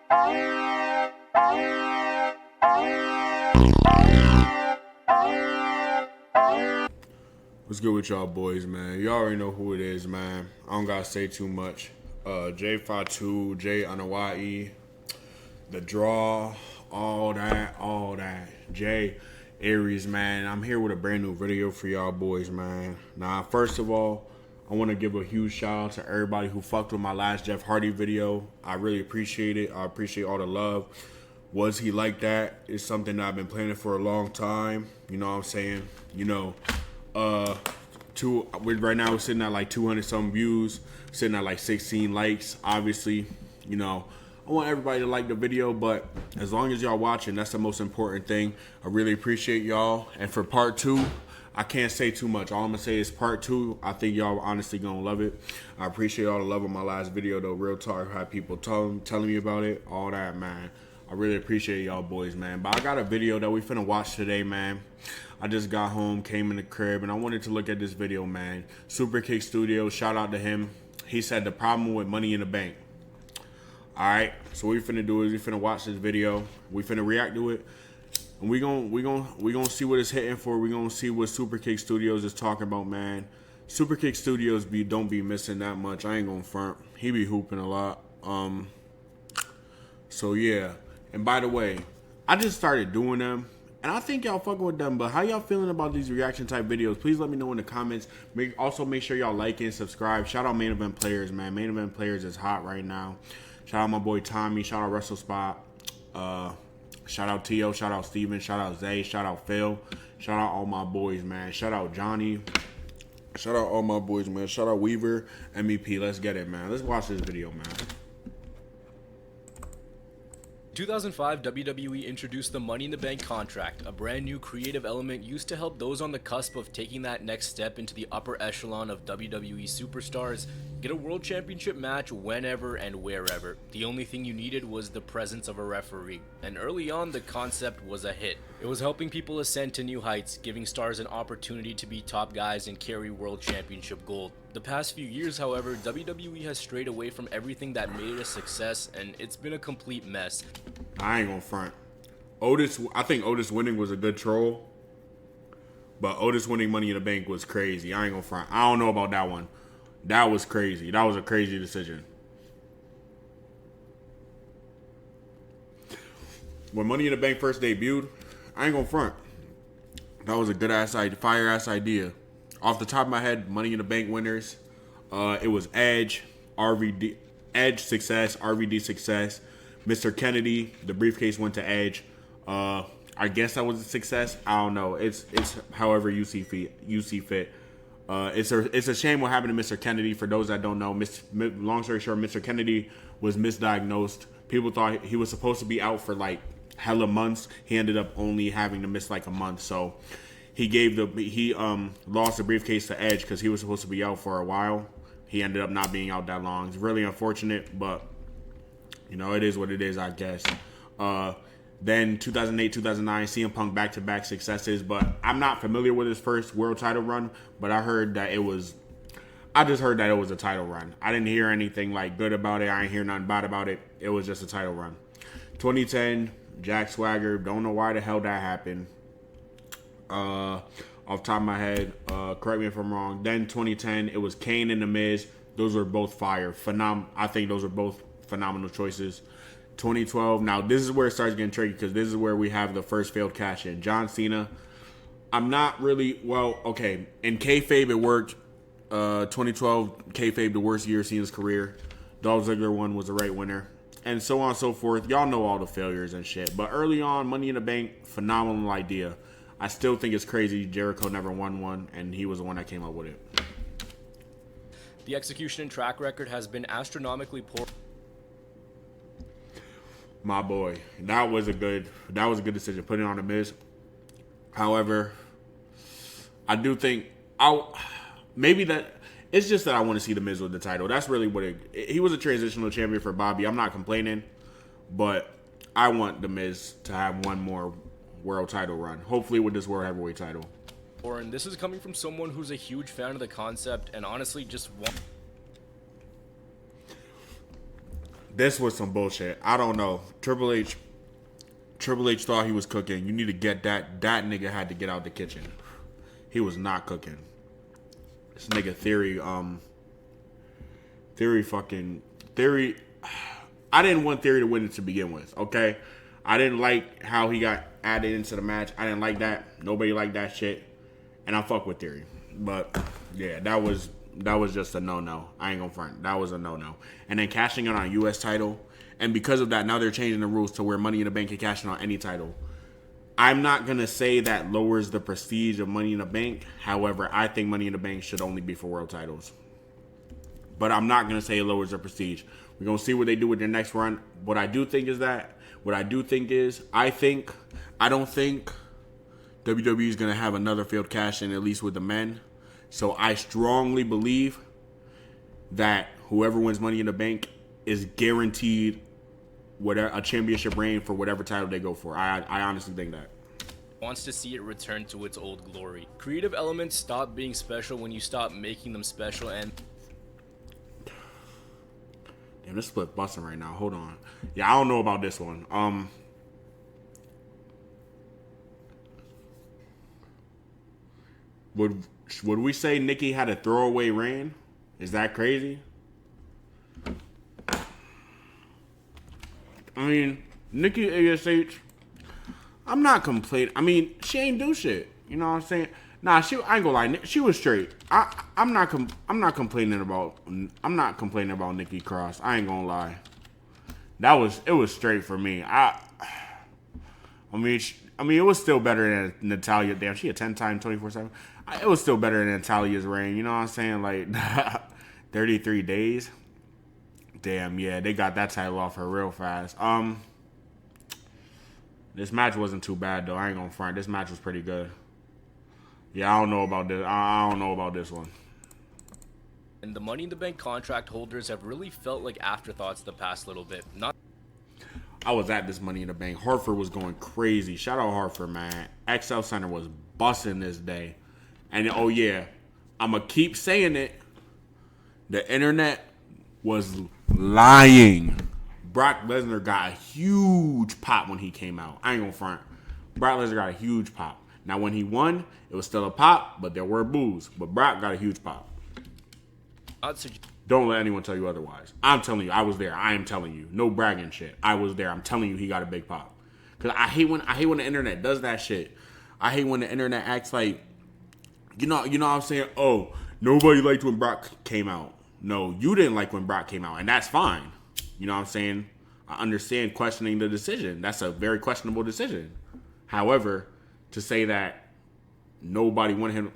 What's good with y'all boys, man? Y'all already know who it is, man. I don't gotta say too much. J52, J on the YE, the draw, all that. Jay Ariez, man. I'm here with a brand new video for y'all boys, man. Now, first of all, I want to give a huge shout out to everybody who fucked with my last Jeff Hardy video. I really appreciate it. I appreciate all the love. Was he like that? It's something that I've been planning for a long time. You know what I'm saying? You know, right now we're sitting at like 200 some views, sitting at like 16 likes. Obviously, you know, I want everybody to like the video, but as long as y'all watching, that's the most important thing. I really appreciate y'all. And for part 2, I can't say too much. All I'm gonna say is part 2. I think y'all honestly gonna love it. I appreciate all the love on my last video though. Real talk, had people telling me about it, all that, man. I really appreciate y'all boys, man. But I got a video that we finna watch today, man. I just got home, came in the crib, and I wanted to look at this video, man. SuperkickStudios, shout out to him. He said the problem with Money in the Bank. All right, so what we finna do is we finna watch this video. We finna react to it, and we gonna see what it's hitting for. We gonna see what SuperkickStudios is talking about, man. SuperkickStudios don't be missing that much. I ain't gonna front. He be hooping a lot. So yeah. And by the way, I just started doing them, and I think y'all fucking with them. But how y'all feeling about these reaction type videos? Please let me know in the comments. Also make sure y'all like and subscribe. Shout out Main Event Players, man. Main Event Players is hot right now. Shout out my boy Tommy. Shout out Russell Spot. Shout out Tio. Shout out Steven. Shout out Zay. Shout out Phil. Shout out all my boys, man. Shout out Johnny. Shout out all my boys, man. Shout out Weaver. MEP. Let's get it, man. Let's watch this video, man. 2005, WWE introduced the Money in the Bank contract, a brand new creative element used to help those on the cusp of taking that next step into the upper echelon of WWE superstars get a world championship match whenever and wherever. The only thing you needed was the presence of a referee, and early on the concept was a hit. It was helping people ascend to new heights, giving stars an opportunity to be top guys and carry world championship gold. The past few years, however, WWE has strayed away from everything that made it a success, and it's been a complete mess. I ain't gonna front. I think Otis winning was a good troll, but Otis winning Money in the Bank was crazy. I ain't gonna front. I don't know about that one. That was crazy. That was a crazy decision. When Money in the Bank first debuted, I ain't gonna front. That was a good ass idea, fire ass idea. Off the top of my head, Money in the Bank winners, it was Edge, Edge success, RVD success. Mr. Kennedy, the briefcase went to Edge. I guess that was a success. I don't know. It's however you see fit. It's a shame what happened to Mr. Kennedy. For those that don't know, long story short, Mr. Kennedy was misdiagnosed. People thought he was supposed to be out for like hella months. He ended up only having to miss like a month. So he lost the briefcase to Edge because he was supposed to be out for a while. He ended up not being out that long. It's really unfortunate, but you know, it is what it is, I guess. Then 2008, 2009, CM Punk back-to-back successes, but I'm not familiar with his first world title run, but I just heard that it was a title run. I didn't hear anything like good about it. I didn't hear nothing bad about it. It was just a title run. 2010, Jack Swagger. Don't know why the hell that happened. Off the top of my head, correct me if I'm wrong. Then 2010, it was Kane and The Miz. Those were both fire. I think those were both phenomenal choices. 2012. Now this is where it starts getting tricky because this is where we have the first failed cash in. John Cena. I'm not really okay. In kayfabe it worked. 2012 kayfabe the worst year of Cena's career. Dolph Ziggler one was the right winner, and so on and so forth. Y'all know all the failures and shit. But early on, Money in the Bank, phenomenal idea. I still think it's crazy Jericho never won one, and he was the one that came up with it. The execution and track record has been astronomically poor. My boy, that was a good decision, putting on The Miz. However, I do think it's just that I want to see The Miz with the title. That's really what he was a transitional champion for Bobby. I'm not complaining, but I want The Miz to have one more world title run. Hopefully with this world heavyweight title. And this is coming from someone who's a huge fan of the concept and honestly just This was some bullshit. I don't know. Triple H thought he was cooking. You need to get that. That nigga had to get out the kitchen. He was not cooking. This nigga Theory. I didn't want Theory to win it to begin with. Okay, I didn't like how he got added into the match. I didn't like that. Nobody liked that shit. And I fuck with Theory. But yeah, that was just a no-no. I ain't gonna front. That was a no-no. And then cashing in on a U.S. title. And because of that, now they're changing the rules to where Money in the Bank can cash in on any title. I'm not going to say that lowers the prestige of Money in the Bank. However, I think Money in the Bank should only be for world titles. But I'm not going to say it lowers the prestige. We're going to see what they do with their next run. What I do think is I don't think WWE is going to have another failed cash in, at least with the men. So I strongly believe that whoever wins Money in the Bank is guaranteed a championship reign for whatever title they go for. I honestly think that. Wants to see it return to its old glory. Creative elements stop being special when you stop making them special, and damn, this split busting right now. Hold on. Yeah, I don't know about this one. Would we say Nikki had a throwaway reign? Is that crazy? I mean, Nikki ASH, I'm not complaining. I mean, she ain't do shit. You know what I'm saying? Nah, I ain't gonna lie. She was straight. I'm not complaining about Nikki Cross. I ain't gonna lie. It was straight for me. I mean, it was still better than Natalya. Damn, she a 10-time 24/7. It was still better than Natalia's reign. You know what I'm saying? Like 33 days. Damn, yeah, they got that title off her real fast. This match wasn't too bad though. I ain't gonna front. This match was pretty good. Yeah, I don't know about this. I don't know about this one. And the Money in the Bank contract holders have really felt like afterthoughts the past little bit. I was at this Money in the Bank. Hartford was going crazy. Shout out Hartford, man. XL Center was busting this day. And oh yeah, I'ma keep saying it. The internet was lying. Brock Lesnar got a huge pop when he came out. I ain't gonna front. Brock Lesnar got a huge pop. Now when he won, it was still a pop, but there were boos. But Brock got a huge pop. Don't let anyone tell you otherwise. I'm telling you, I was there. I am telling you. No bragging shit. I was there. I'm telling you he got a big pop. Cause I hate when the internet does that shit. I hate when the internet acts like, you know what I'm saying? Oh, nobody liked when Brock came out. No, you didn't like when Brock came out, and that's fine. You know what I'm saying? I understand questioning the decision. That's a very questionable decision. However, to say that nobody wanted him,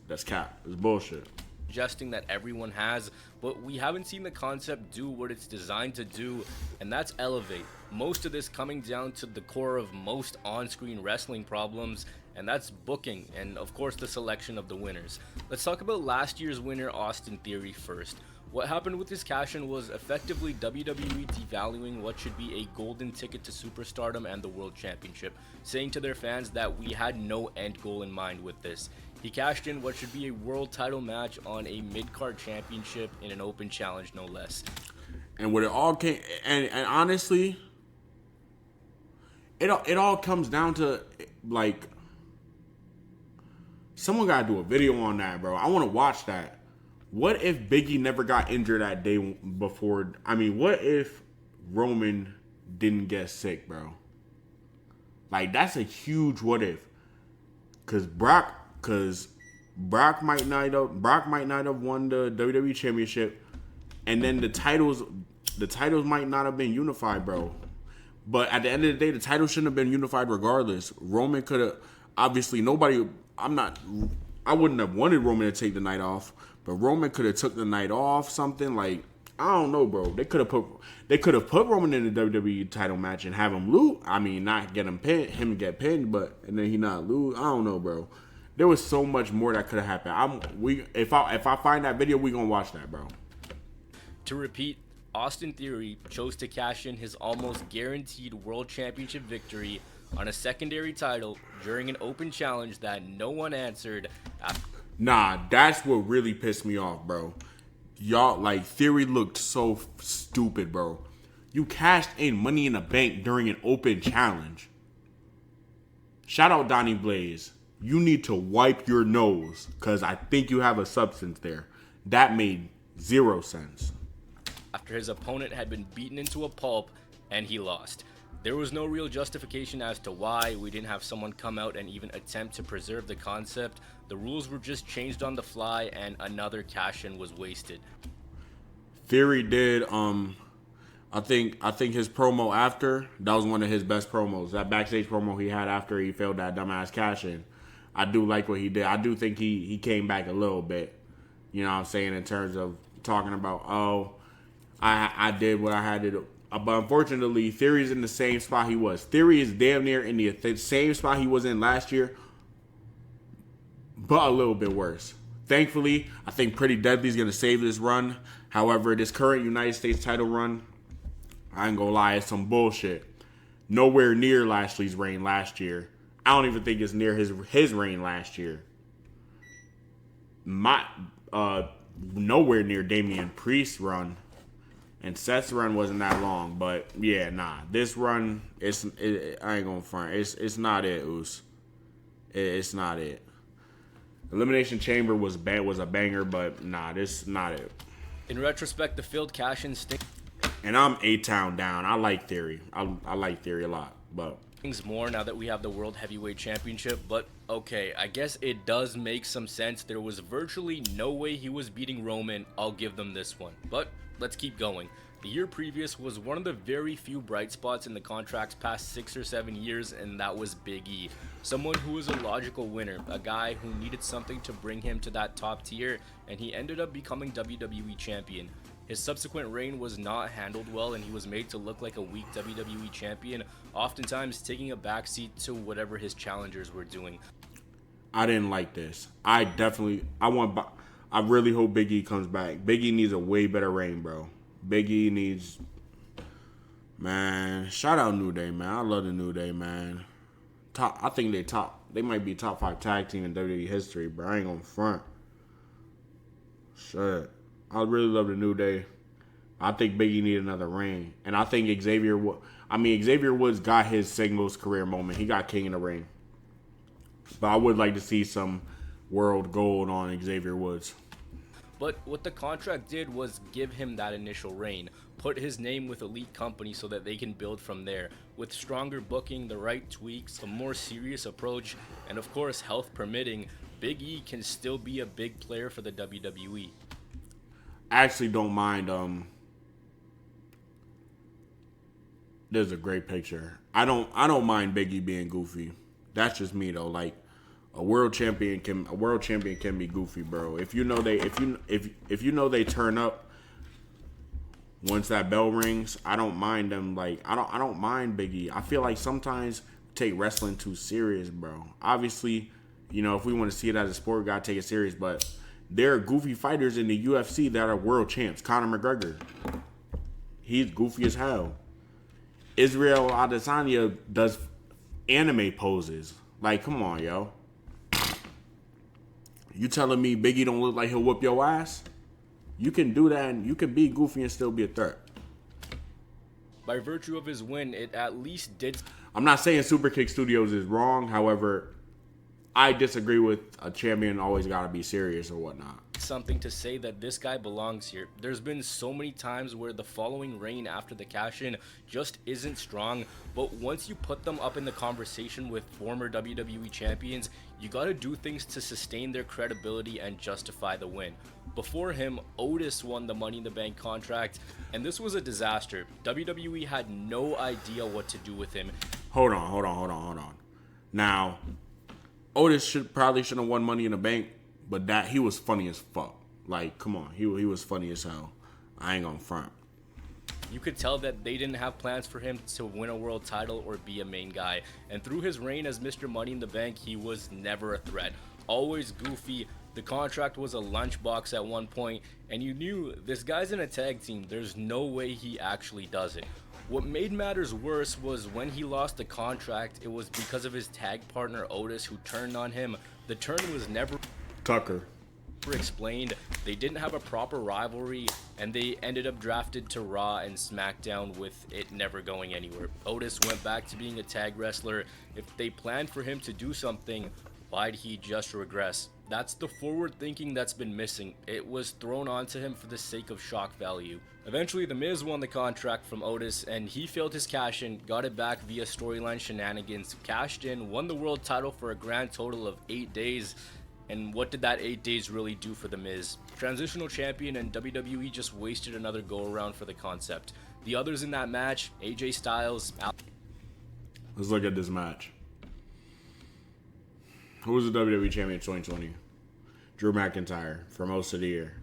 that's cap. It's bullshit. Suggesting that everyone has, but we haven't seen the concept do what it's designed to do, and that's elevate. Most of this coming down to the core of most on-screen wrestling problems, and that's booking, and of course the selection of the winners. Let's talk about last year's winner, Austin Theory, first. What happened with this cash-in was effectively WWE devaluing what should be a golden ticket to superstardom and the World Championship, saying to their fans that we had no end goal in mind with this. He cashed in what should be a world title match on a mid-card championship in an open challenge, no less. And what it all came, and honestly, it all comes down to, like, someone gotta do a video on that, bro. I want to watch that. What if Biggie never got injured that day before? I mean, what if Roman didn't get sick, bro? Like, that's a huge what if. Cause Brock might not have won the WWE Championship, and then the titles might not have been unified, bro. But at the end of the day, the title shouldn't have been unified regardless. Roman could have, obviously I wouldn't have wanted Roman to take the night off, but Roman could have took the night off, something like, I don't know, bro. They could have put Roman in the WWE title match and have him lose. I mean, not get him get pinned, and then he not lose. I don't know, bro. There was so much more that could have happened. If I find that video, we gonna watch that, bro. To repeat, Austin Theory chose to cash in his almost guaranteed World Championship victory on a secondary title during an open challenge that no one answered. Nah, that's what really pissed me off, bro. Y'all, like, Theory looked so stupid, bro. You cashed in Money in the Bank during an open challenge. Shout out Donnie Blaze. You need to wipe your nose because I think you have a substance there. That made 0 sense. After his opponent had been beaten into a pulp and he lost. There was no real justification as to why. We didn't have someone come out and even attempt to preserve the concept. The rules were just changed on the fly and another cash-in was wasted. Theory did I think his promo after, that was one of his best promos. That backstage promo he had after he failed that dumbass cash in. I do like what he did. I do think he came back a little bit. You know what I'm saying, in terms of talking about, I did what I had to do. But unfortunately, Theory's in the same spot he was. Theory is damn near in the same spot he was in last year, but a little bit worse. Thankfully, I think Pretty Deadly's going to save this run. However, this current United States title run, I ain't gonna lie, it's some bullshit. Nowhere near Lashley's reign last year. I don't even think it's near his reign last year. Nowhere near Damian Priest's run. And Seth's run wasn't that long, but yeah, nah. This run, I ain't gonna front. It's not it, Oos. It's not it. Elimination Chamber was a banger, but nah, this is not it. In retrospect, the failed cash-in And I'm A-Town down. I like Theory. I like Theory a lot, but stings more now that we have the World Heavyweight Championship. But okay, I guess it does make some sense. There was virtually no way he was beating Roman. I'll give them this one. But let's keep going. The year previous was one of the very few bright spots in the contract's past 6 or 7 years, and that was Big E. Someone who was a logical winner, a guy who needed something to bring him to that top tier, and he ended up becoming WWE Champion. His subsequent reign was not handled well, and he was made to look like a weak WWE Champion, oftentimes taking a backseat to whatever his challengers were doing. I didn't like this. I really hope Big E comes back. Big E needs a way better reign, bro. Big E needs, man. Shout out New Day, man. I love the New Day, man. I think they might be top 5 tag team in WWE history, bro. I ain't gonna front. Shit. I really love the New Day. I think Big E need another reign. And I think Xavier Woods got his singles career moment. He got King of the Ring. But I would like to see some world gold on Xavier Woods. But what the contract did was give him that initial reign, put his name with elite companies so that they can build from there. With stronger booking, the right tweaks, a more serious approach, and of course health permitting, Big E can still be a big player for the WWE. I actually don't mind. There's a great picture. I don't mind Big E being goofy. That's just me though. Like a world champion can be goofy, bro. If you know they turn up once that bell rings, I don't mind them. Like I don't mind Big E. I feel like sometimes we take wrestling too serious, bro. Obviously, you know, if we want to see it as a sport, we gotta take it serious, but there are goofy fighters in the UFC that are world champs. Conor McGregor. He's goofy as hell. Israel Adesanya does anime poses. Like, come on, yo. You telling me Big E don't look like he'll whoop your ass? You can do that and you can be goofy and still be a threat. By virtue of his win, it at least did. I'm not saying SuperkickStudios is wrong. However, I disagree with a champion always got to be serious or whatnot. Something to say that this guy belongs here. There's been so many times where the following reign after the cash-in just isn't strong, but once you put them up in the conversation with former WWE champions, you gotta do things to sustain their credibility and justify the win. Before him, Otis won the Money in the Bank contract, and this was a disaster. WWE had no idea what to do with him. Hold on. Now, Otis probably shouldn't have won Money in the Bank, but that he was funny as fuck. Like, come on, he was funny as hell. I ain't gonna front. You could tell that they didn't have plans for him to win a world title or be a main guy. And through his reign as Mr. Money in the Bank, he was never a threat. Always goofy. The contract was a lunchbox at one point, and you knew this guy's in a tag team. There's no way he actually does it. What made matters worse was when he lost the contract, it was because of his tag partner Otis who turned on him. The turn was never Tucker explained. They didn't have a proper rivalry. and they ended up drafted to Raw and SmackDown with it never going anywhere. Otis went back to being a tag wrestler. If they planned for him to do something, why'd he just regress? That's the forward thinking that's been missing. It was thrown onto him for the sake of shock value. Eventually, The Miz won the contract from Otis, and he failed his cash in, got it back via storyline shenanigans, cashed in, won the world title for a grand total of 8 days. And what did that 8 days really do for The Miz? Transitional champion, and WWE just wasted another go-around for the concept. The others in that match, AJ Styles... Let's look at this match. Who was the WWE champion in 2020? Drew McIntyre for most of the year.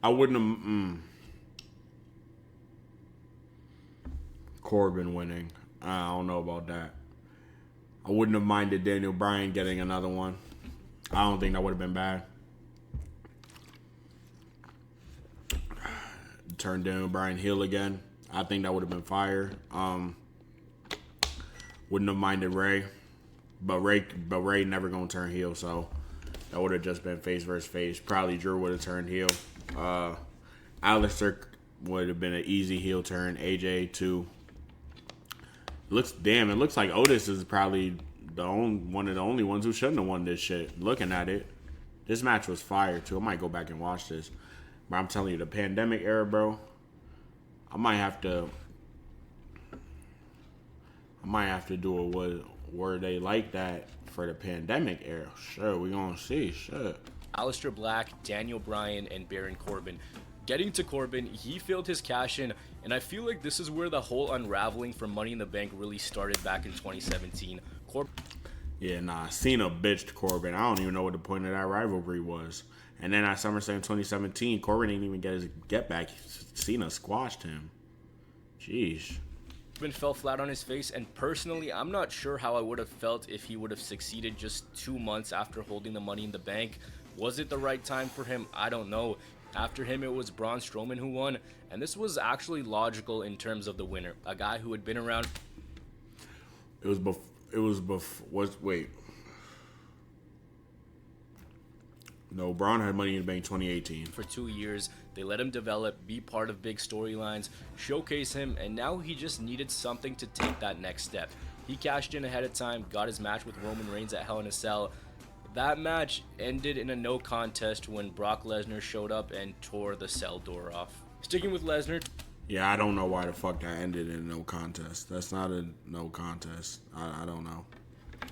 I wouldn't have... Corbin winning. I don't know about that. I wouldn't have minded Daniel Bryan getting another one. I don't think that would have been bad. Turn Daniel Bryan heel again. I think that would have been fire. Wouldn't have minded Ray. But Ray never gonna turn heel, so that would have just been face versus face. Probably Drew would have turned heel. Alistair would have been an easy heel turn. AJ too. It looks like Otis is probably one of the only ones who shouldn't have won this shit. Looking at it, this match was fire too. I might go back and watch this, but I'm telling you, the pandemic era, bro. I might have to do a were they like that for the pandemic era. Sure, we gonna see. Sure. Aleister Black, Daniel Bryan, and Baron Corbin. Getting to Corbin, he failed his cash in, and I feel like this is where the whole unraveling for Money in the Bank really started back in 2017. Cena bitched Corbin. I don't even know what the point of that rivalry was. And then at SummerSlam 2017, Corbin didn't even get his get back. Cena squashed him. Jeez. Corbin fell flat on his face, and personally, I'm not sure how I would have felt if he would have succeeded just 2 months after holding the Money in the Bank. Was it the right time for him? I don't know. After him, it was Braun Strowman who won, and this was actually logical in terms of the winner, a guy who had been around. No, Braun had Money in the Bank 2018. For 2 years, they let him develop, be part of big storylines, showcase him, and now he just needed something to take that next step. He cashed in ahead of time, got his match with Roman Reigns at Hell in a Cell. That match ended in a no contest when Brock Lesnar showed up and tore the cell door off. Sticking with Lesnar. Yeah, I don't know why the fuck that ended in a no contest. That's not a no contest. I don't know.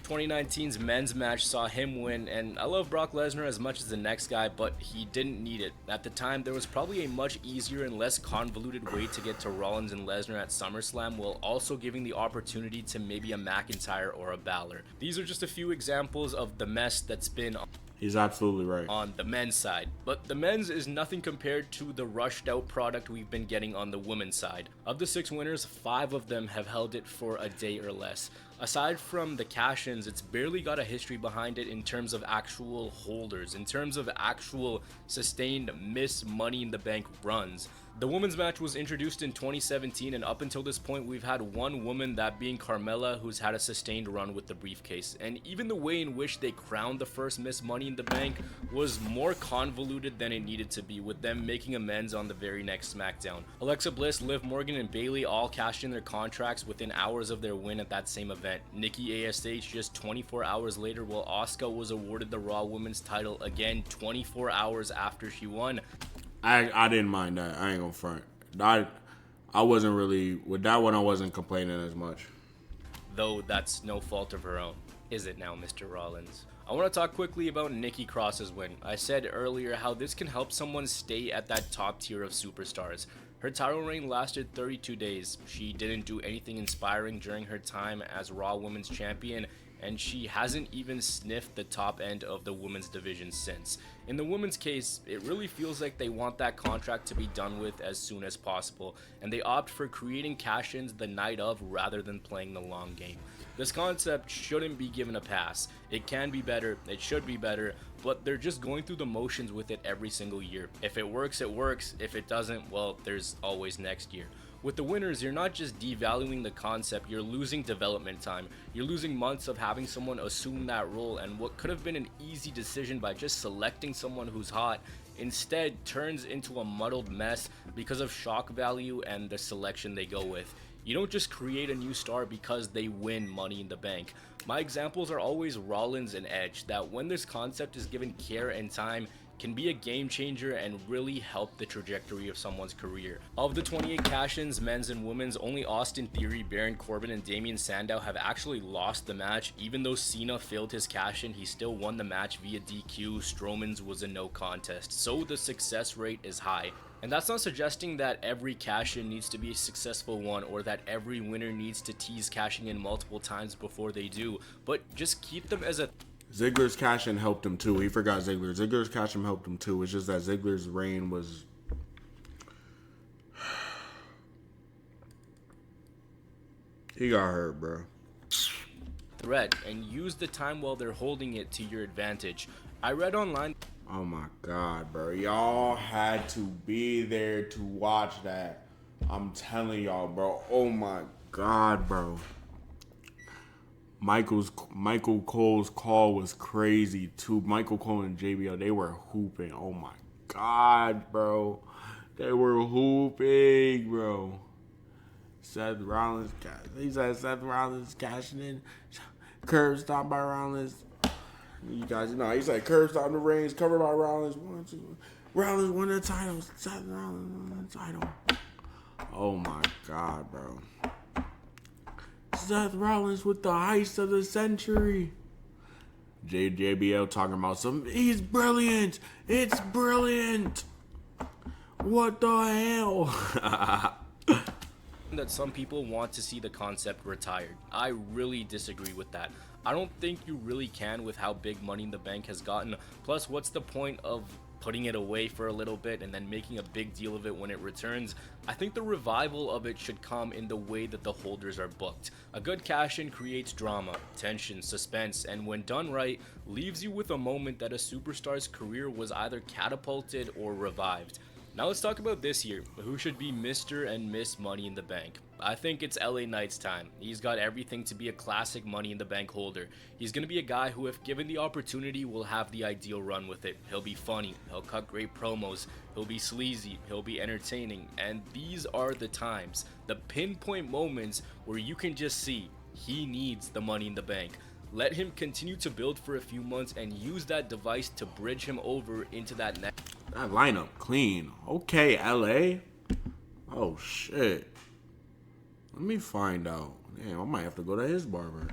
2019's men's match saw him win, and I love Brock Lesnar as much as the next guy, but he didn't need it. At the time, there was probably a much easier and less convoluted way to get to Rollins and Lesnar at SummerSlam, while also giving the opportunity to maybe a McIntyre or a Balor. These are just a few examples of the mess that's been He's absolutely right. on the men's side, but the men's is nothing compared to the rushed out product we've been getting on the women's side. Of the 6 winners, 5 of them have held it for a day or less. Aside from the cash-ins, it's barely got a history behind it in terms of actual holders, in terms of actual sustained miss Money in the Bank runs. The women's match was introduced in 2017, and up until this point, we've had one woman, that being Carmella, who's had a sustained run with the briefcase. And even the way in which they crowned the first Miss Money in the Bank was more convoluted than it needed to be, with them making amends on the very next SmackDown. Alexa Bliss, Liv Morgan, and Bayley all cashed in their contracts within hours of their win at that same event. Nikki ASH just 24 hours later, while Asuka was awarded the Raw Women's title again 24 hours after she won. I didn't mind that. I ain't gonna front. I wasn't really with that one. I wasn't complaining as much. Though that's no fault of her own, is it now, Mr. Rollins? I want to talk quickly about Nikki Cross's win. I said earlier how this can help someone stay at that top tier of superstars. Her title reign lasted 32 days. She didn't do anything inspiring during her time as Raw Women's Champion, and she hasn't even sniffed the top end of the women's division since. In the women's case, it really feels like they want that contract to be done with as soon as possible, and they opt for creating cash-ins the night of rather than playing the long game. This concept shouldn't be given a pass. It can be better, it should be better, but they're just going through the motions with it every single year. If it works, it works. If it doesn't, well, there's always next year. With the winners, you're not just devaluing the concept, you're losing development time. You're losing months of having someone assume that role, and what could have been an easy decision by just selecting someone who's hot instead turns into a muddled mess because of shock value and the selection they go with. You don't just create a new star because they win Money in the Bank. My examples are always Rollins and Edge, that when this concept is given care and time, can be a game changer and really help the trajectory of someone's career. Of the 28 cash-ins, men's and women's, only Austin Theory, Baron Corbin, and Damien Sandow have actually lost the match. Even though Cena failed his cash-in, he still won the match via DQ. Strowman's was a no contest, so the success rate is high. And that's not suggesting that every cash-in needs to be a successful one or that every winner needs to tease cashing in multiple times before they do, but just keep them as a Ziggler's cash-in helped him too. He forgot Ziggler. Ziggler's cash-in helped him too. It's just that Ziggler's reign was... He got hurt, bro. threat, and use the time while they're holding it to your advantage. I read online... Oh my God, bro. Y'all had to be there to watch that. I'm telling y'all, bro. Oh my God, bro. Michael Cole's call was crazy too. Michael Cole and JBL, they were hooping. Oh my God, bro. They were hooping, bro. Seth Rollins, he said Seth Rollins cashing in. Curb stop by Rollins. You guys know, he said curb stop the Reigns, covered by Rollins. 1, 2. Rollins won the title. Seth Rollins won the title. Oh my God, bro. Seth Rollins with the heist of the century. JBL talking about he's brilliant. It's brilliant. What the hell? that some people want to see the concept retired. I really disagree with that. I don't think you really can with how big Money in the Bank has gotten. Plus, what's the point of putting it away for a little bit and then making a big deal of it when it returns? I think the revival of it should come in the way that the holders are booked. A good cash-in creates drama, tension, suspense, and when done right, leaves you with a moment that a superstar's career was either catapulted or revived. Now let's talk about this year. Who should be Mr. and Miss Money in the Bank? I think it's LA Knight's time. He's got everything to be a classic Money in the Bank holder. He's going to be a guy who, if given the opportunity, will have the ideal run with it. He'll be funny, he'll cut great promos, he'll be sleazy, he'll be entertaining, and these are the times, the pinpoint moments where you can just see he needs the Money in the Bank. Let him continue to build for a few months and use that device to bridge him over into that next. That lineup clean. Okay, LA. Oh shit. Let me find out. Damn, I might have to go to his barber.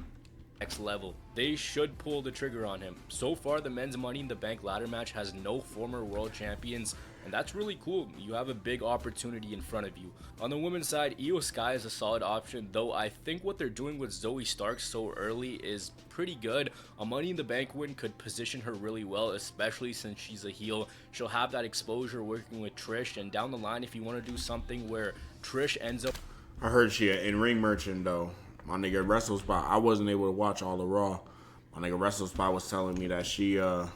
Next level. They should pull the trigger on him. So far, the men's Money in the Bank ladder match has no former world champions, and that's really cool. You have a big opportunity in front of you. On the women's side, Io Sky is a solid option, though I think what they're doing with Zoe Stark so early is pretty good. A Money in the Bank win could position her really well, especially since she's a heel. She'll have that exposure working with Trish, and down the line, if you want to do something where Trish ends up... I heard she in ring merchant though. My nigga Wrestle Spot, I wasn't able to watch all the Raw. My nigga Wrestle Spot was telling me that she that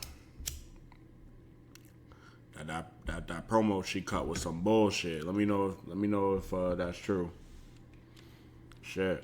promo she cut was some bullshit. Let me know if that's true. Shit.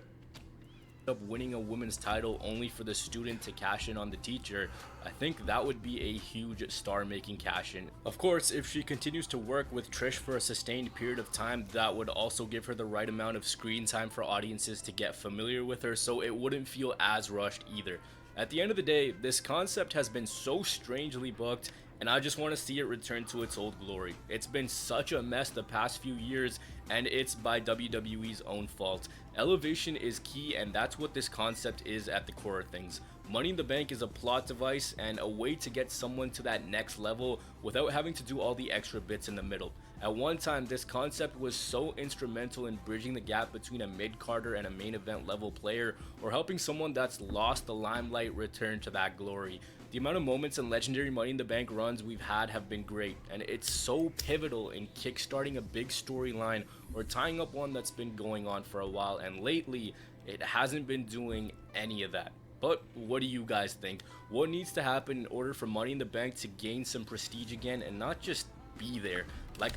Up winning a women's title only for the student to cash in on the teacher, I think that would be a huge star-making cash-in. Of course, if she continues to work with Trish for a sustained period of time, that would also give her the right amount of screen time for audiences to get familiar with her, so it wouldn't feel as rushed either. At the end of the day, this concept has been so strangely booked, and I just want to see it return to its old glory. It's been such a mess the past few years, and it's by WWE's own fault. Elevation is key, and that's what this concept is at the core of things. Money in the Bank is a plot device and a way to get someone to that next level without having to do all the extra bits in the middle. At one time, this concept was so instrumental in bridging the gap between a mid-carder and a main event level player, or helping someone that's lost the limelight return to that glory. The amount of moments and legendary Money in the Bank runs we've had have been great, and it's so pivotal in kickstarting a big storyline or tying up one that's been going on for a while, and lately, it hasn't been doing any of that. But what do you guys think? What needs to happen in order for Money in the Bank to gain some prestige again and not just be there? Like,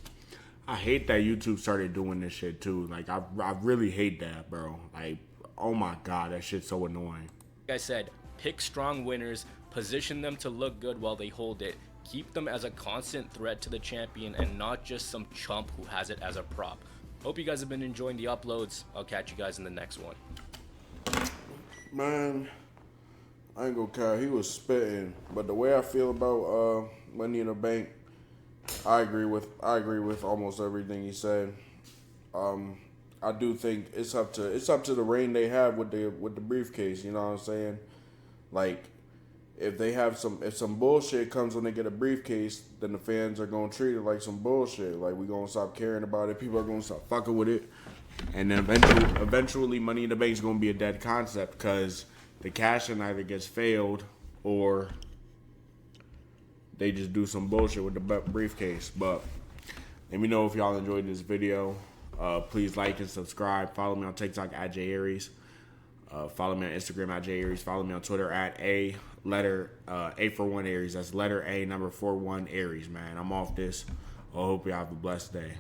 I hate that YouTube started doing this shit too. Like, I really hate that, bro. Like, oh my god, that shit's so annoying. I said, pick strong winners, position them to look good while they hold it, keep them as a constant threat to the champion and not just some chump who has it as a prop. Hope you guys have been enjoying the uploads. I'll catch you guys in the next one. Man, I ain't gonna care. He was spitting, but the way I feel about Money in the Bank, I agree with almost everything he said. I do think it's up to the reign they have with the briefcase. You know what I'm saying? Like, if some bullshit comes when they get a briefcase, then the fans are gonna treat it like some bullshit. Like, we gonna stop caring about it. People are gonna stop fucking with it, and then eventually, Money in the Bank is gonna be a dead concept because the cash-in either gets failed or they just do some bullshit with the briefcase. But let me know if y'all enjoyed this video. Please like and subscribe. Follow me on TikTok at jayariez. Follow me on Instagram at jayariez. Follow me on Twitter at A for 1 Aries. That's letter A, number 41 Aries, man. I'm off this. I hope y'all have a blessed day.